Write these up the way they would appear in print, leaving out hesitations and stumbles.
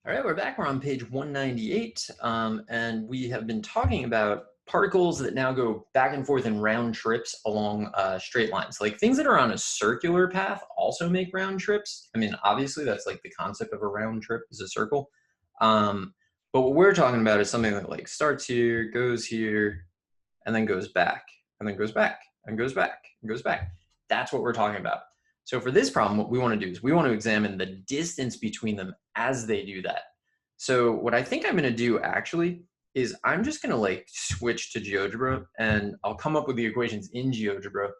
All right, we're back. We're on page 198, and we have been talking about particles that now go back and forth in round trips along straight lines. Like things that are on a circular path also make round trips. I mean, obviously, that's like the concept of a round trip is a circle. But what we're talking about is something that like starts here, and then goes back, and then goes back, and goes back, and goes back. That's what we're talking about. So for this problem, what we want to do is we want to examine the distance between them as they do that. So what I think I'm going to do actually is I'm just going to like switch to GeoGebra, and I'll come up with the equations in GeoGebra,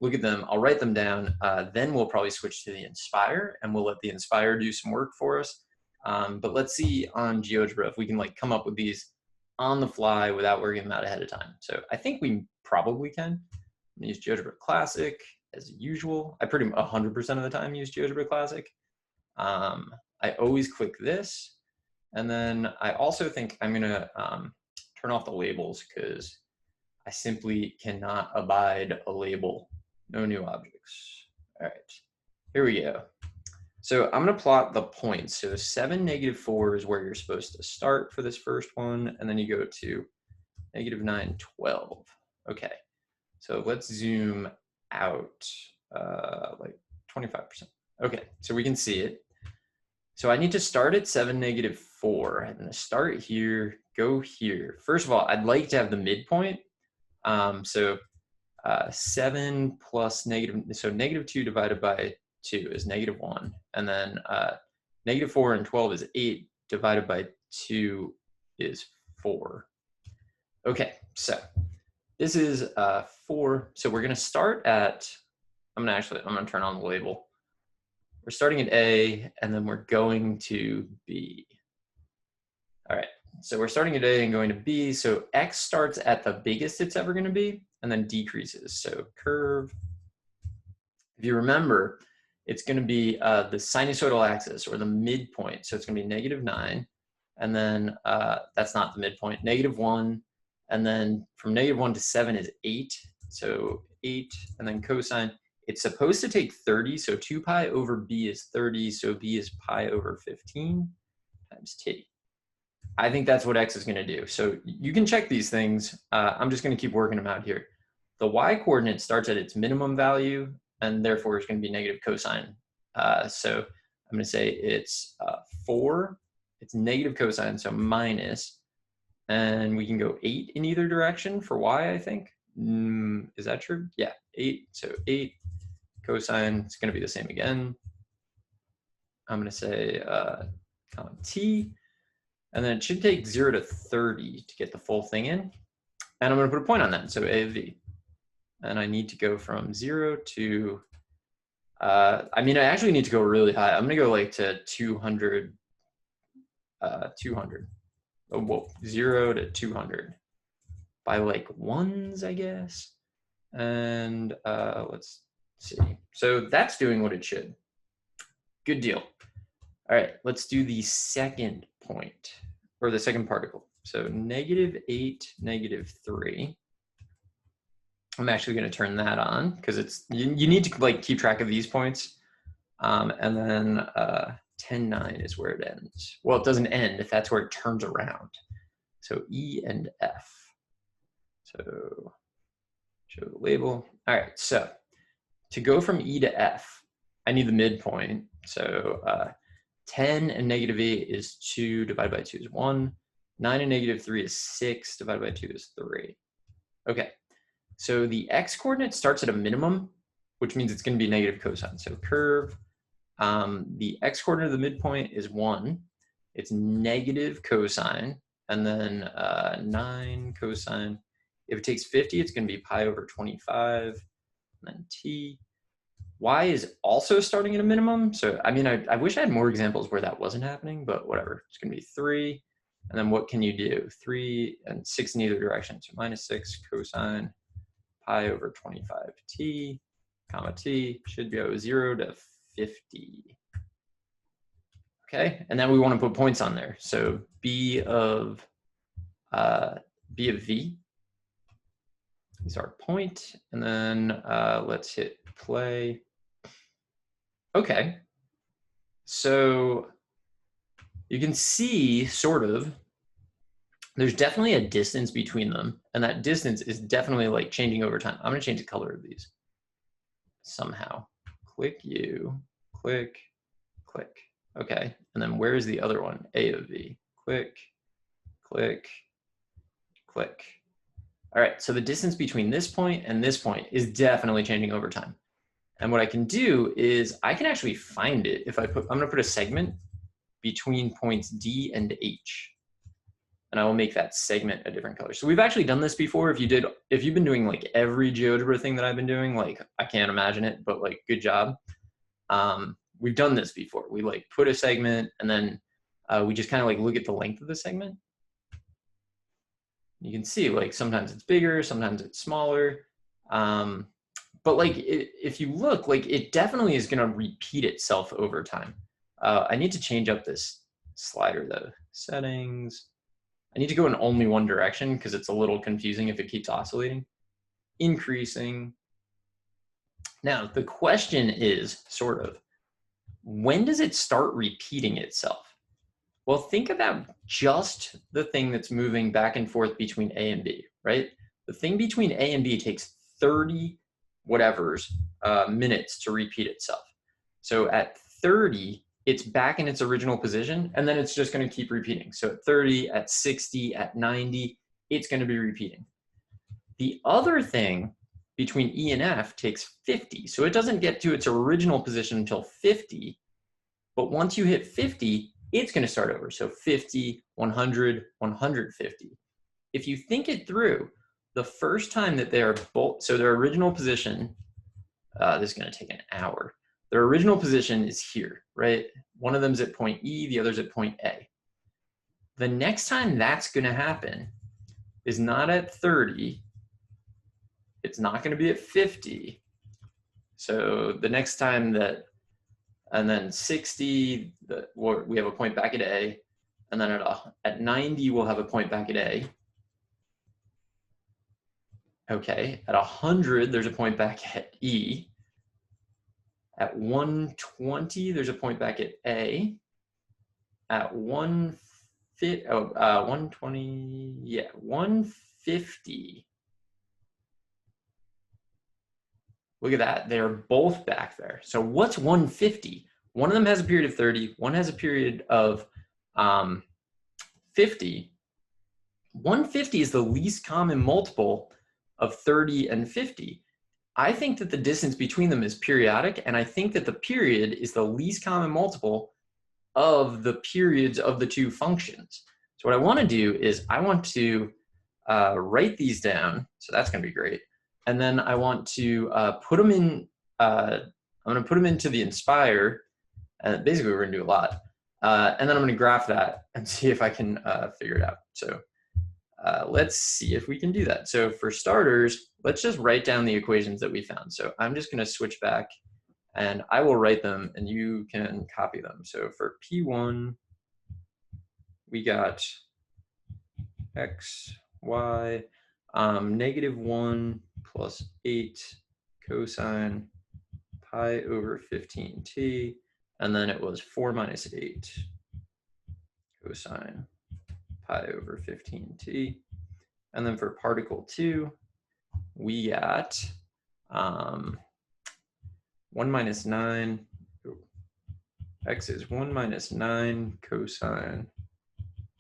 look at them, I'll write them down, then we'll probably switch to the Inspire, and we'll let the Inspire do some work for us. But let's see on GeoGebra if we can like come up with these on the fly without working them out ahead of time. So I think we probably can. I'm gonna use GeoGebra Classic as usual. I pretty 100% of the time use GeoGebra Classic. I always click this. And then I also think I'm gonna turn off the labels because I simply cannot abide a label. No new objects. All right, here we go. So I'm gonna plot the points. So 7, -4 is where you're supposed to start for this first one. And then you go to -9, 12. Okay, so let's zoom out like 25%. Okay, so we can see it. So I need to start at 7, -4. I'm gonna start here, go here. First of all, I'd like to have the midpoint. So 7 plus negative, so -2 divided by 2 is -1. And then -4 and 12 is 8 divided by 2 is 4. Okay, so this is 4. So we're gonna start at, I'm gonna turn on the label. We're starting at A, and then we're going to B. All right, so we're starting at A and going to B. So X starts at the biggest it's ever gonna be, and then decreases. So curve, if you remember, it's gonna be the sinusoidal axis, or the midpoint. So it's gonna be -9, and then that's not the midpoint, -1, and then from -1 to 7 is 8. So 8, and then cosine. It's supposed to take 30, so 2 pi over b is 30, so b is pi over 15 times t. I think that's what X is going to do. So you can check these things. I'm just going to keep working them out here. The Y coordinate starts at its minimum value, and therefore it's going to be negative cosine. So I'm going to say it's 4. It's negative cosine, so minus. And we can go 8 in either direction for Y, I think. Is that true? Yeah, 8. So 8. Cosine is going to be the same again. I'm going to say comma t, and then it should take 0 to 30 to get the full thing in. And I'm going to put a point on that, so a of v. And I need to go from 0 to, I mean, I actually need to go really high. I'm going to go like to 200, 200. Oh, whoa, 0 to 200 by like ones, I guess. And let's see. So that's doing what it should. Good deal. All right, let's do the second point, or the second particle. So -8, -3. I'm actually going to turn that on because it's you need to like keep track of these points. And then 10, 9 is where it ends. Well, it doesn't end if that's where it turns around. So E and F. So show the label. All right, so to go from E to F, I need the midpoint. So 10 and -8 is 2 divided by 2 is 1. 9 and -3 is 6 divided by 2 is 3. Okay, so the X coordinate starts at a minimum, which means it's going to be negative cosine. So curve, the X coordinate of the midpoint is 1. It's negative cosine, and then 9 cosine. If it takes 50, it's going to be pi over 25, and then t. Y is also starting at a minimum. So, I mean, I wish I had more examples where that wasn't happening, but whatever. It's going to be 3. And then what can you do? 3 and 6 in either direction. So -6 cosine pi over 25t, comma t should go 0 to 50. Okay, and then we want to put points on there. So b of v is our point, and then let's hit play. Okay, so you can see sort of, there's definitely a distance between them, and that distance is definitely like changing over time. I'm gonna change the color of these somehow. Click U, click, click. Okay, and then where's the other one? A of V. Click, click, click. All right, so the distance between this point and this point is definitely changing over time. And what I can do is I can actually find it if I'm gonna put a segment between points D and H. And I will make that segment a different color. So we've actually done this before. If you've been doing like every GeoGebra thing that I've been doing, like I can't imagine it, but like good job. We've done this before. We like put a segment and then we just kind of like look at the length of the segment. You can see like sometimes it's bigger, sometimes it's smaller. But like if you look, like it definitely is gonna repeat itself over time. I need to change up this slider though. Settings. I need to go in only one direction because it's a little confusing if it keeps oscillating. Increasing. Now, the question is sort of, when does it start repeating itself? Well, think about just the thing that's moving back and forth between A and B, right? The thing between A and B takes 30 whatevers minutes to repeat itself. So at 30, it's back in its original position, and then it's just going to keep repeating. So at 30, at 60, at 90, it's going to be repeating. The other thing between E and F takes 50. So it doesn't get to its original position until 50. But once you hit 50, it's going to start over. So 50, 100, 150. If you think it through, the first time that they are both, so their original position, this is going to take an hour. Their original position is here, right? One of them's at point E, the other's at point A. The next time that's going to happen is not at 30. It's not going to be at 50. So the next time that, and then 60, we have a point back at A. And then at 90, we'll have a point back at A. Okay, at 100, there's a point back at E. At 120, there's a point back at A. At 120, yeah, 150. Look at that, they're both back there. So what's 150? One of them has a period of 30, one has a period of 50. 150 is the least common multiple of 30 and 50. I think that the distance between them is periodic, and I think that the period is the least common multiple of the periods of the two functions. So what I want to do is I want to write these down. So that's going to be great. And then I want to put them in, I'm going to put them into the Inspire. And basically, we're going to do a lot. And then I'm going to graph that and see if I can figure it out. So let's see if we can do that. So for starters, let's just write down the equations that we found. So I'm just going to switch back and I will write them and you can copy them. So for P1, we got X, Y, -1 plus 8 cosine pi over 15t. And then it was 4 minus 8 cosine pi over 15t. And then for particle 2, we got 1 minus 9, x is 1 minus 9 cosine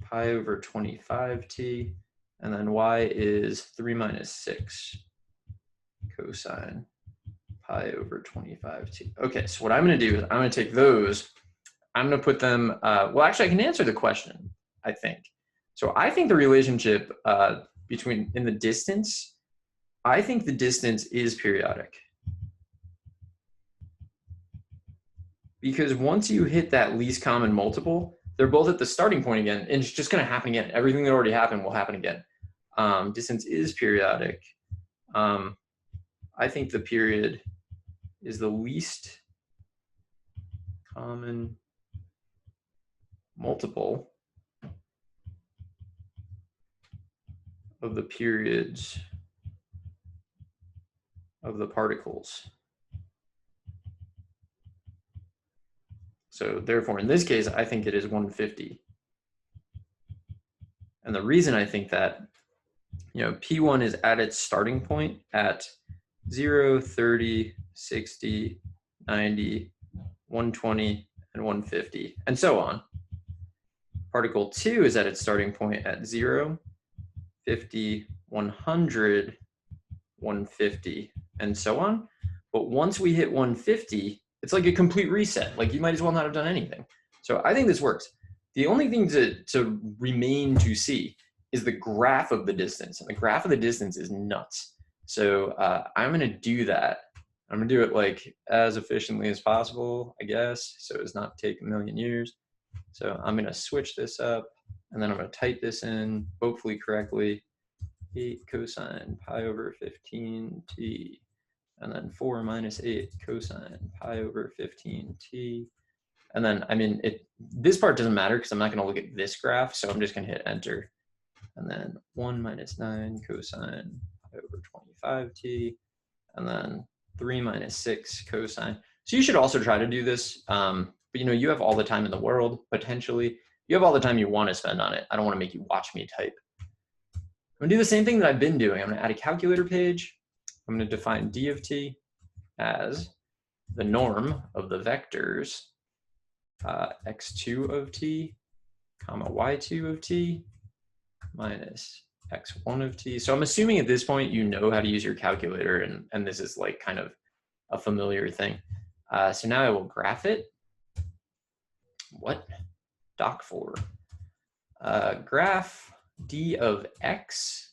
pi over 25t, and then y is 3 minus 6 cosine pi over 25t. Okay, so what I'm going to do is I'm going to take those, I'm going to put them, well, actually, I can answer the question, I think. So I think the relationship between, in the distance, I think the distance is periodic. Because once you hit that least common multiple, they're both at the starting point again, and it's just going to happen again. Everything that already happened will happen again. Distance is periodic. I think the period is the least common multiple of the periods of the particles. So therefore, in this case, I think it is 150. And the reason I think that, you know, P1 is at its starting point at 0, 30, 60, 90, 120, and 150, and so on. Particle 2 is at its starting point at 0, 50, 100, 150, and so on. But once we hit 150, it's like a complete reset. Like you might as well not have done anything. So I think this works. The only thing to remain to see is the graph of the distance. And the graph of the distance is nuts. So I'm going to do that. I'm going to do it like as efficiently as possible, I guess, so it's not take a million years. So I'm going to switch this up, and then I'm going to type this in, hopefully correctly, 8 cosine pi over 15t, and then 4 minus 8 cosine pi over 15t. And then, I mean, this part doesn't matter because I'm not going to look at this graph, so I'm just going to hit enter. And then 1 minus 9 cosine pi over 25t, and then 3 minus 6 cosine. So you should also try to do this, but you know, you have all the time in the world, potentially. You have all the time you want to spend on it. I don't want to make you watch me type. I'm going to do the same thing that I've been doing. I'm going to add a calculator page. I'm going to define d of t as the norm of the vectors x2 of t, comma y2 of t, minus x1 of t. So I'm assuming at this point you know how to use your calculator, and this is like kind of a familiar thing. So now I will graph it. What? Doc for graph d of x,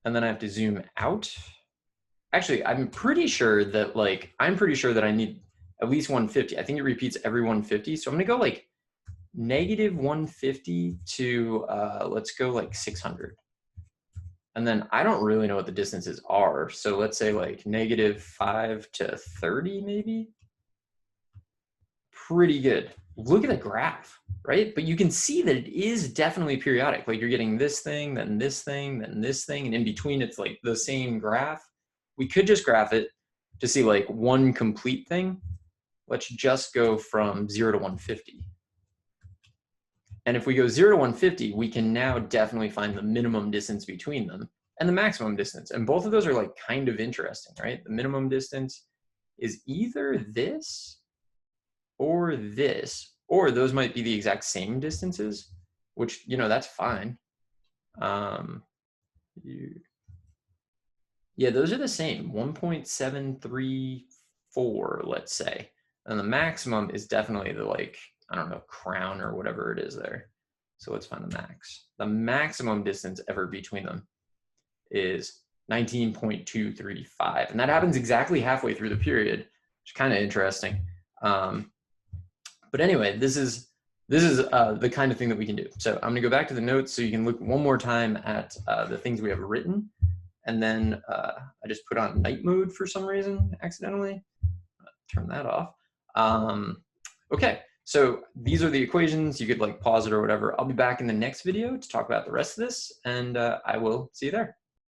and then I have to zoom out. Actually, I'm pretty sure that I need at least 150. I think it repeats every 150. So I'm gonna go like negative 150 to let's go like 600. And then I don't really know what the distances are. So let's say like negative 5 to 30 maybe. Pretty good. Look at the graph, right? But you can see that it is definitely periodic. Like you're getting this thing, then this thing, then this thing, and in between it's like the same graph. We could just graph it to see like one complete thing. Let's just go from 0 to 150. And if we go 0 to 150, we can now definitely find the minimum distance between them and the maximum distance. And both of those are like kind of interesting, right? The minimum distance is either this, or those might be the exact same distances, which, you know, that's fine. Yeah, those are the same, 1.734, let's say. And the maximum is definitely the, like, I don't know, crown or whatever it is there. So let's find the max. The maximum distance ever between them is 19.235. And that happens exactly halfway through the period, which is kind of interesting. But anyway, this is the kind of thing that we can do. So I'm gonna go back to the notes so you can look one more time at the things we have written. And then I just put on night mode for some reason, accidentally. Turn that off. Okay, so these are the equations. You could like pause it or whatever. I'll be back in the next video to talk about the rest of this, and I will see you there.